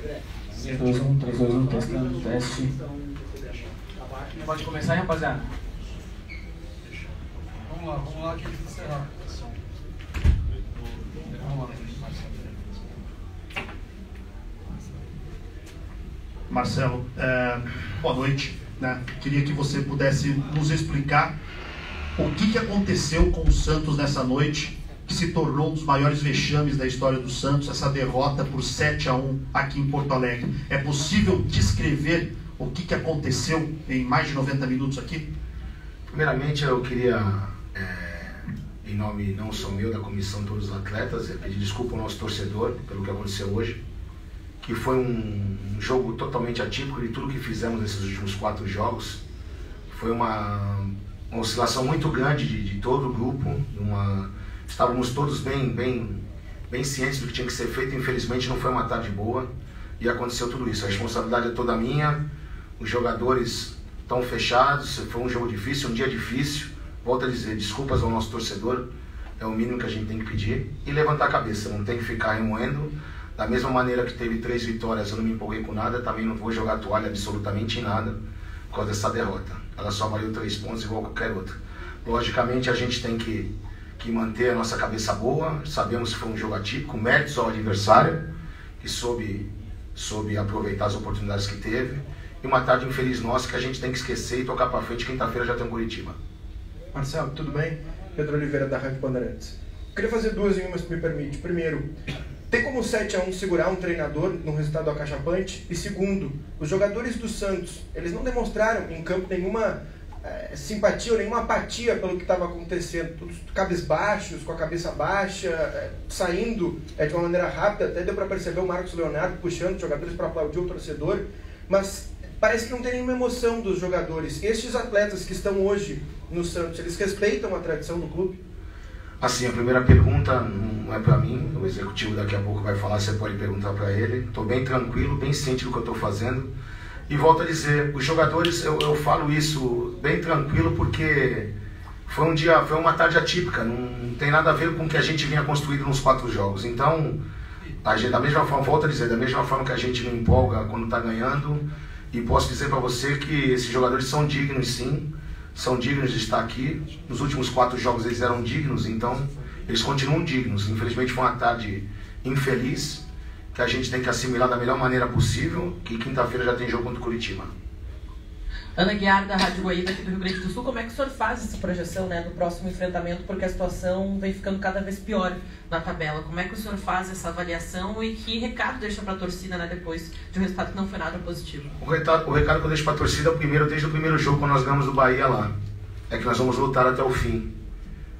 3, 2, 1, 3, 2, 1, testando, teste. Pode começar aí, rapaziada? Vamos lá que eles encerraram. Vamos lá. Marcelo, boa noite, né? Queria que você pudesse nos explicar o que aconteceu com o Santos nessa noite, que se tornou um dos maiores vexames da história do Santos, essa derrota por 7-1 aqui em Porto Alegre. É possível descrever o que aconteceu em mais de 90 minutos aqui? Primeiramente, eu queria, em nome não só meu, da comissão de todos os atletas, pedir desculpa ao nosso torcedor pelo que aconteceu hoje, que foi um jogo totalmente atípico de tudo que fizemos nesses últimos 4 jogos. Foi uma oscilação muito grande de todo o grupo, estávamos todos bem cientes do que tinha que ser feito. Infelizmente não foi uma tarde boa e aconteceu tudo isso. A responsabilidade é toda minha, os jogadores estão fechados, foi um jogo difícil, um dia difícil. Volto a dizer, desculpas ao nosso torcedor, é o mínimo que a gente tem que pedir, e levantar a cabeça, não tem que ficar remoendo. Da mesma maneira que teve 3 vitórias, eu não me empolguei com nada, também não vou jogar toalha absolutamente em nada por causa dessa derrota. Ela só valeu 3 pontos igual qualquer outra. Logicamente a gente tem que manter a nossa cabeça boa, sabemos que foi um jogo atípico, méritos ao adversário, que soube aproveitar as oportunidades que teve, e uma tarde infeliz nossa que a gente tem que esquecer e tocar para frente. Quinta-feira já tem um Curitiba. Marcelo, tudo bem? Pedro Oliveira, da Rádio Bandeirantes. Queria fazer 2 em uma, se me permite. Primeiro, tem como 7-1 segurar um treinador num resultado acachapante? E segundo, os jogadores do Santos, eles não demonstraram em campo nenhuma simpatia ou nenhuma apatia pelo que estava acontecendo, todos cabisbaixos, com a cabeça baixa, saindo de uma maneira rápida. Até deu para perceber o Marcos Leonardo puxando os jogadores para aplaudir o torcedor, mas parece que não tem nenhuma emoção dos jogadores. Estes atletas que estão hoje no Santos, eles respeitam a tradição do clube? Assim, a primeira pergunta não é para mim, o executivo daqui a pouco vai falar, você pode perguntar para ele. Estou bem tranquilo, bem ciente do que eu estou fazendo. E volto a dizer, os jogadores, eu falo isso bem tranquilo porque foi uma tarde atípica, não tem nada a ver com o que a gente vinha construído nos 4 jogos. Então, da mesma forma, volto a dizer, da mesma forma que a gente não empolga quando está ganhando, e posso dizer para você que esses jogadores são dignos, sim, são dignos de estar aqui. Nos últimos 4 jogos eles eram dignos, então eles continuam dignos. Infelizmente foi uma tarde infeliz, que a gente tem que assimilar da melhor maneira possível, que quinta-feira já tem jogo contra o Curitiba. Ana Guiar, da Rádio Guaíba, aqui do Rio Grande do Sul. Como é que o senhor faz essa projeção, né, do próximo enfrentamento, porque a situação vem ficando cada vez pior na tabela? Como é que o senhor faz essa avaliação e que recado deixa para a torcida, né, depois de um resultado que não foi nada positivo? O recado que eu deixo para a torcida, desde o primeiro jogo, quando nós ganhamos do Bahia lá, é que nós vamos lutar até o fim.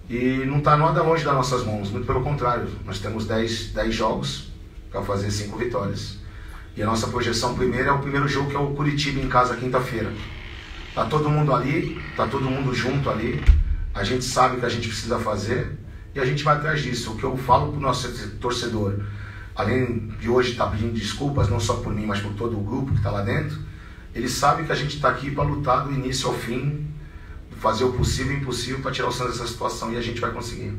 E não está nada longe das nossas mãos, muito pelo contrário. Nós temos 10 jogos para fazer 5 vitórias. E a nossa projeção primeiro é o primeiro jogo, que é o Curitiba em casa, quinta-feira. Tá todo mundo ali, tá todo mundo junto ali, a gente sabe o que a gente precisa fazer e a gente vai atrás disso. O que eu falo pro nosso torcedor, além de hoje estar pedindo desculpas, não só por mim, mas por todo o grupo que está lá dentro, ele sabe que a gente está aqui para lutar do início ao fim, fazer o possível e impossível para tirar o Santos dessa situação, e a gente vai conseguir.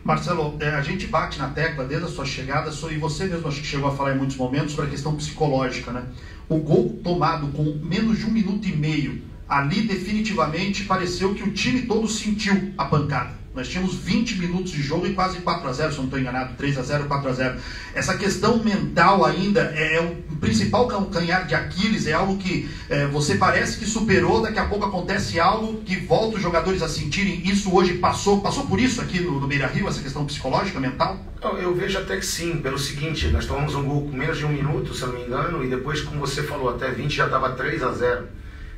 Marcelo, a gente bate na tecla desde a sua chegada, e você mesmo acho que chegou a falar em muitos momentos sobre a questão psicológica, né? O gol tomado com menos de 1 minuto e meio, ali definitivamente pareceu que o time todo sentiu a pancada. Nós tínhamos 20 minutos de jogo e quase 4-0, se eu não estou enganado, 3-0, 4-0. Essa questão mental ainda é o principal calcanhar de Aquiles, é algo que você parece que superou, daqui a pouco acontece algo que volta os jogadores a sentirem isso hoje. Passou por isso aqui no Beira-Rio, essa questão psicológica, mental? Eu vejo até que sim, pelo seguinte, nós tomamos um gol com menos de 1 minuto, se eu não me engano, e depois, como você falou, até 20 já estava 3-0.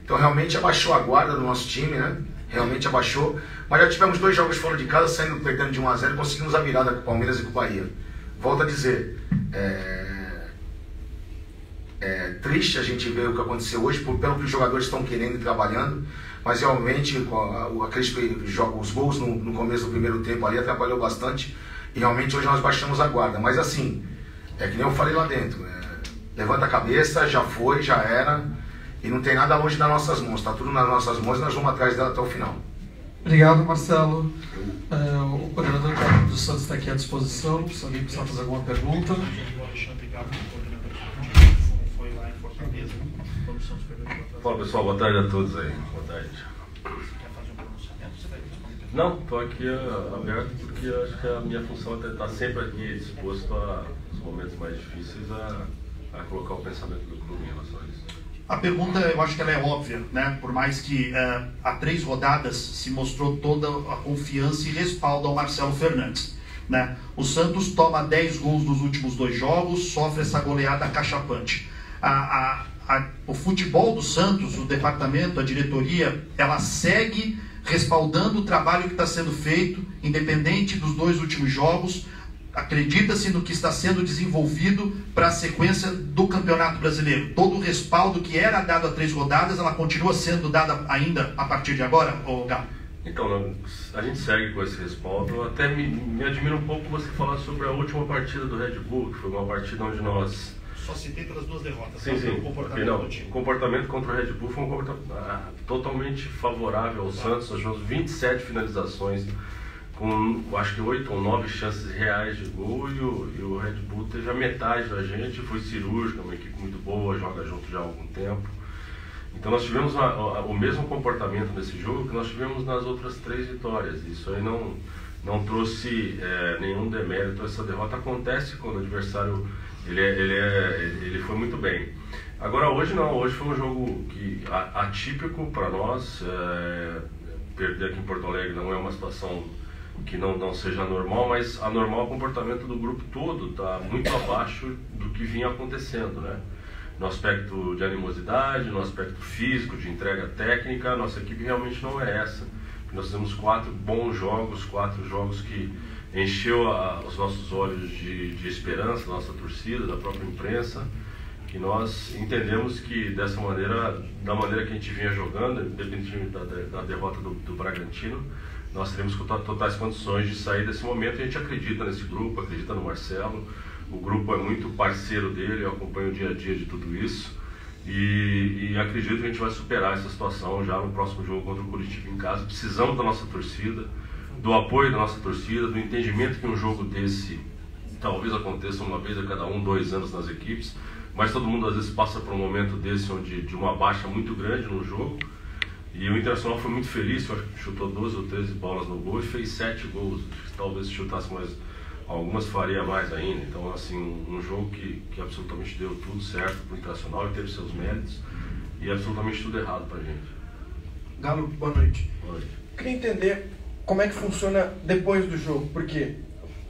Então realmente abaixou a guarda do nosso time, né? Realmente abaixou. Mas já tivemos 2 jogos fora de casa, saindo perdendo de 1-0, conseguimos a virada com o Palmeiras e com o Bahia. Volto a dizer, é triste a gente ver o que aconteceu hoje, pelo que os jogadores estão querendo e trabalhando, mas realmente os gols no começo do primeiro tempo ali atrapalhou bastante, e realmente hoje nós baixamos a guarda. Mas assim, é que nem eu falei lá dentro, levanta a cabeça, já foi, já era, e não tem nada longe das nossas mãos, está tudo nas nossas mãos e nós vamos atrás dela até o final. Obrigado, Marcelo. O coordenador do Santos está aqui à disposição, se alguém precisar fazer alguma pergunta. Fala pessoal, boa tarde a todos aí. Boa tarde. Não, estou aqui aberto porque acho que a minha função é estar sempre aqui disposto a, nos momentos mais difíceis, a colocar o pensamento do clube em relação a isso. A pergunta, eu acho que ela é óbvia, né? Por mais que há 3 rodadas se mostrou toda a confiança e respaldo ao Marcelo Fernandes, né? O Santos toma 10 gols nos últimos 2 jogos, sofre essa goleada acachapante. O futebol do Santos, o departamento, a diretoria, ela segue respaldando o trabalho que está sendo feito, independente dos 2 últimos jogos. Acredita-se no que está sendo desenvolvido para a sequência do Campeonato Brasileiro. Todo o respaldo que era dado a 3 rodadas, ela continua sendo dada ainda a partir de agora, Galo? Então, a gente segue com esse respaldo. Até me admira um pouco você falar sobre a última partida do Red Bull, que foi uma partida onde nós... Só citei pelas 2 derrotas. Sim, sim. O comportamento do time. O comportamento contra o Red Bull foi um comportamento totalmente favorável ao Santos. Nós tivemos 27 finalizações, com acho que 8 ou 9 chances reais de gol, e o Red Bull teve a metade da gente, foi cirúrgica, uma equipe muito boa, joga junto já há algum tempo. Então nós tivemos o mesmo comportamento nesse jogo que nós tivemos nas outras 3 vitórias. Isso aí não trouxe nenhum demérito. Essa derrota acontece quando o adversário ele foi muito bem. Agora hoje não, hoje foi um jogo atípico para nós. Perder aqui em Porto Alegre não é uma situação que não seja normal, mas anormal. O comportamento do grupo todo está muito abaixo do que vinha acontecendo, né? No aspecto de animosidade, no aspecto físico, de entrega técnica, nossa equipe realmente não é essa. Nós fizemos 4 bons jogos, 4 jogos que encheu os nossos olhos de esperança, da nossa torcida, da própria imprensa, que nós entendemos que dessa maneira, da maneira que a gente vinha jogando, independentemente da derrota do Bragantino, nós teremos totais condições de sair desse momento. E a gente acredita nesse grupo, acredita no Marcelo. O grupo é muito parceiro dele, eu acompanho o dia a dia de tudo isso. E acredito que a gente vai superar essa situação já no próximo jogo contra o Curitiba em casa. Precisamos da nossa torcida, do apoio da nossa torcida, do entendimento que um jogo desse talvez aconteça uma vez a cada 1, 2 anos nas equipes, mas todo mundo às vezes passa por um momento desse onde de uma baixa muito grande no jogo. E o Internacional foi muito feliz, eu acho que chutou 12 ou 13 bolas no gol e fez 7 gols. Talvez se chutasse mais algumas, faria mais ainda. Então, assim, um jogo que absolutamente deu tudo certo para o Internacional e teve seus méritos, e absolutamente tudo errado para a gente. Galo, boa noite. Boa noite. Queria entender como é que funciona depois do jogo, porque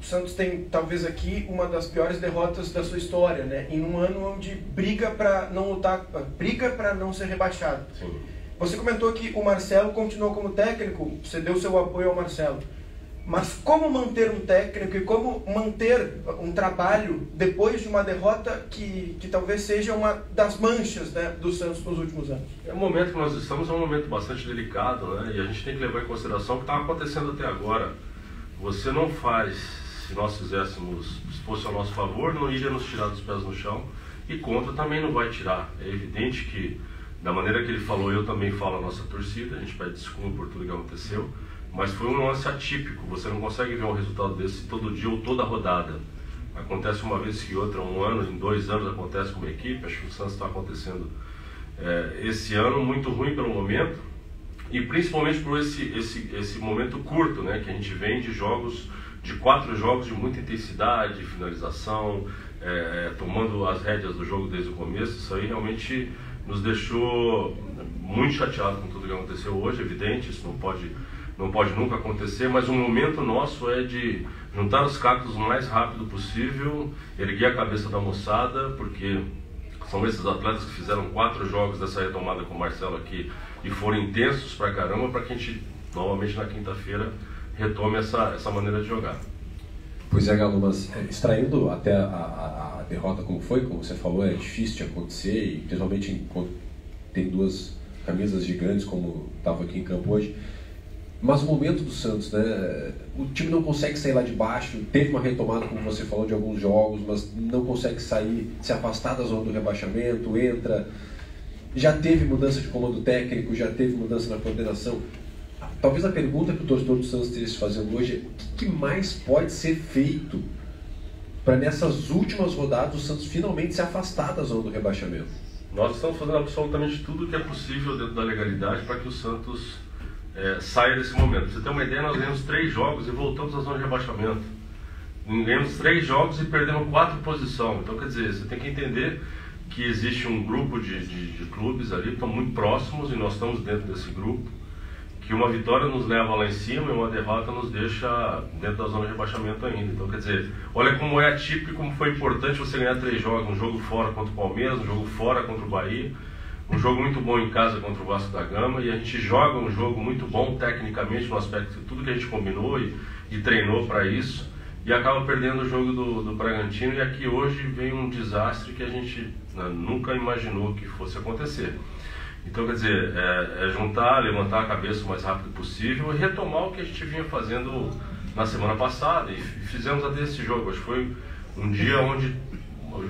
o Santos tem, talvez aqui, uma das piores derrotas da sua história, né? Em um ano onde briga para não lutar, briga para não ser rebaixado. Sim. Você comentou que o Marcelo continuou como técnico, você deu seu apoio ao Marcelo. Mas como manter um técnico e como manter um trabalho depois de uma derrota que talvez seja uma das manchas, né, do Santos nos últimos anos? O momento que nós estamos é um momento bastante delicado, né? E a gente tem que levar em consideração o que está acontecendo até agora. Você não faz, se nós fizéssemos, se fosse ao nosso favor, não iria nos tirar dos pés no chão, e contra também não vai tirar. É evidente que, da maneira que ele falou, eu também falo a nossa torcida, a gente pede desculpa por tudo que aconteceu, mas foi um lance atípico. Você não consegue ver um resultado desse todo dia ou toda rodada. Acontece uma vez que outra, um ano, em 2 anos acontece com uma equipe. Acho que o Santos está acontecendo esse ano, muito ruim pelo momento, e principalmente por esse momento curto, né, que a gente vem de jogos, de 4 jogos de muita intensidade, finalização, tomando as rédeas do jogo desde o começo. Isso aí realmente nos deixou muito chateado com tudo que aconteceu hoje. Evidente, isso não pode nunca acontecer, mas o momento nosso é de juntar os cactos o mais rápido possível, erguer a cabeça da moçada, porque são esses atletas que fizeram 4 jogos dessa retomada com o Marcelo aqui e foram intensos pra caramba, para que a gente, novamente na quinta-feira, retome essa maneira de jogar. Pois é, Galo, mas extraindo até a derrota como foi, como você falou, é difícil de acontecer, e principalmente quando tem 2 camisas gigantes como estava aqui em campo hoje. Mas o momento do Santos, né? O time não consegue sair lá de baixo, teve uma retomada, como você falou, de alguns jogos, mas não consegue sair, se afastar da zona do rebaixamento, entra, já teve mudança de comando técnico, já teve mudança na coordenação. Talvez a pergunta que o torcedor do Santos esteja se fazendo hoje é: o que mais pode ser feito para nessas últimas rodadas o Santos finalmente se afastar da zona do rebaixamento? Nós estamos fazendo absolutamente tudo o que é possível dentro da legalidade para que o Santos saia desse momento. Pra você ter uma ideia, nós ganhamos 3 jogos e voltamos à zona de rebaixamento. Ganhamos 3 jogos e perdemos 4 posições. Então, quer dizer, você tem que entender que existe um grupo de clubes ali que estão muito próximos e nós estamos dentro desse grupo, que uma vitória nos leva lá em cima e uma derrota nos deixa dentro da zona de rebaixamento ainda. Então, quer dizer, olha como é atípico e como foi importante você ganhar 3 jogos, um jogo fora contra o Palmeiras, um jogo fora contra o Bahia, um jogo muito bom em casa contra o Vasco da Gama, e a gente joga um jogo muito bom tecnicamente no aspecto de tudo que a gente combinou e treinou para isso, e acaba perdendo o jogo do Bragantino, e aqui hoje vem um desastre que a gente nunca imaginou que fosse acontecer. Então, quer dizer, juntar, levantar a cabeça o mais rápido possível e retomar o que a gente vinha fazendo na semana passada, e fizemos até esse jogo. Acho que foi um dia onde,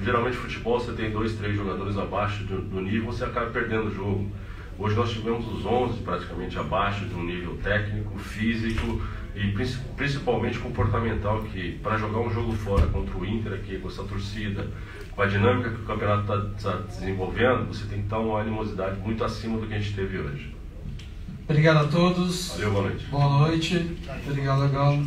geralmente, futebol você tem 2, 3 jogadores abaixo do nível, você acaba perdendo o jogo. Hoje nós tivemos os 11 praticamente abaixo de um nível técnico, físico e principalmente comportamental, que para jogar um jogo fora contra o Inter aqui, com essa torcida, com a dinâmica que o campeonato está desenvolvendo, você tem que estar uma animosidade muito acima do que a gente teve hoje. Obrigado a todos. Valeu, boa noite. Boa noite. Obrigado, Galo.